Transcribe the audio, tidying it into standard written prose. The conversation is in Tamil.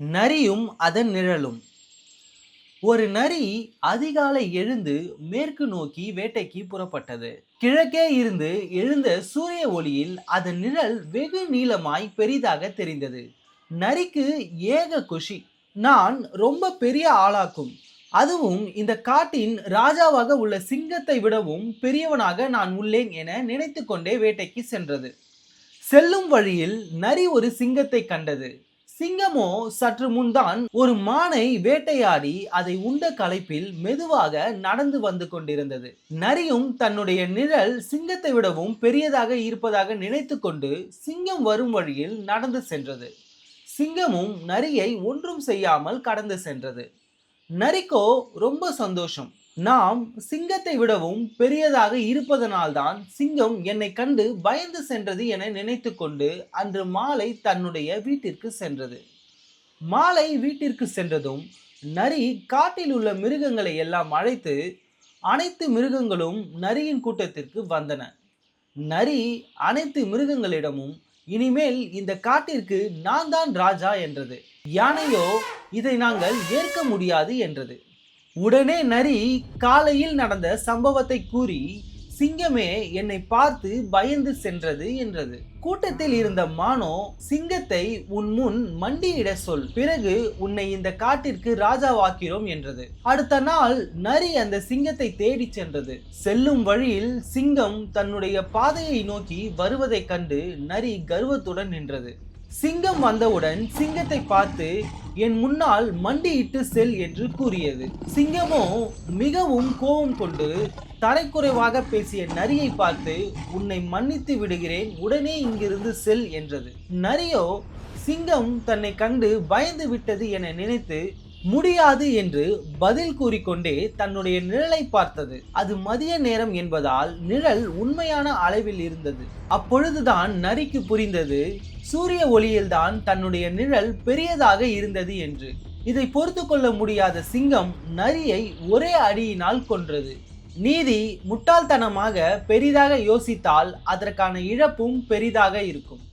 நரியும் அதன் நிழலும். ஒரு நரி அதிகாலை எழுந்து மேற்கு நோக்கி வேட்டைக்கு புறப்பட்டது. கிழக்கே இருந்து எழுந்த சூரிய ஒளியில் அதன் நிழல் வெகு நீளமாய் பெரிதாக தெரிந்தது. நரிக்கு ஏக குஷி. நான் ரொம்ப பெரிய ஆளாக்கும், அதுவும் இந்த காட்டின் ராஜாவாக உள்ள சிங்கத்தை விடவும் பெரியவனாக நான் உள்ளேன் என நினைத்து கொண்டே வேட்டைக்கு சென்றது. செல்லும் வழியில் நரி ஒரு சிங்கத்தை கண்டது. சிங்கமோ சற்று முன்தான் ஒரு மானை வேட்டையாடி அதை உண்ட களைப்பில் மெதுவாக நடந்து வந்து கொண்டிருந்தது. நரியும் தன்னுடைய நிழல் சிங்கத்தை விடவும் பெரியதாக இருப்பதாக நினைத்து கொண்டு சிங்கம் வரும் வழியில் நடந்து சென்றது. சிங்கமும் நரியை ஒன்றும் செய்யாமல் கடந்து சென்றது. நரிக்கோ ரொம்ப சந்தோஷம். நாம் சிங்கத்தை விடவும் பெரியதாக இருப்பதனால்தான் சிங்கம் என்னை கண்டு பயந்து சென்றது என நினைத்து கொண்டு அன்று மாலை தன்னுடைய வீட்டிற்கு சென்றது. மாலை வீட்டிற்கு சென்றதும் நரி காட்டில் உள்ள மிருகங்களை எல்லாம் அழைத்து அனைத்து மிருகங்களும் நரியின் கூட்டத்திற்கு வந்தன. நரி அனைத்து மிருகங்களிடமும் இனிமேல் இந்த காட்டிற்கு நான் தான் ராஜா என்றது. யானையோ இதை நாங்கள் ஏற்க முடியாது என்றது. உடனே நரி காலையில் நடந்த சம்பவத்தை கூறி சிங்கமே என்னை பார்த்து பயந்து சென்றது என்றது. கூட்டத்தில் இருந்த மானோ சிங்கத்தை உன் முன் மண்டியிட சொல், பிறகு உன்னை இந்த காட்டிற்கு ராஜாவாக்கிறோம் என்றது. அடுத்த நாள் நரி அந்த சிங்கத்தை தேடி சென்றது. செல்லும் வழியில் சிங்கம் தன்னுடைய பாதையை நோக்கி வருவதை கண்டு நரி கர்வத்துடன் நின்றது. சிங்கம் வந்தவுடன் சிங்கத்தை பார்த்து என் முன்னால் மண்டியிட்டு செல் என்று கூறியது. சிங்கமோ மிகவும் கோபம் கொண்டு தரைக்குறைவாக பேசிய நரியை பார்த்து உன்னை மன்னித்து விடுகிறேன், உடனே இங்கிருந்து செல் என்றது. நரியோ சிங்கம் தன்னை கண்டு பயந்து விட்டது என நினைத்து முடியாது என்று பதில் கூறிக்கொண்டே தன்னுடைய நிழலை பார்த்தது. அது மதிய நேரம் என்பதால் நிழல் உண்மையான அளவில் இருந்தது. அப்பொழுதுதான் நரிக்கு புரிந்தது சூரிய ஒளியில்தான் தன்னுடைய நிழல் பெரியதாக இருந்தது என்று. இதை பொறுத்து கொள்ள முடியாத சிங்கம் நரியை ஒரே அடியினால் கொன்றது. நீதி முட்டாள்தனமாக பெரிதாக யோசித்தால் அதற்கான இழப்பும் பெரிதாக இருக்கும்.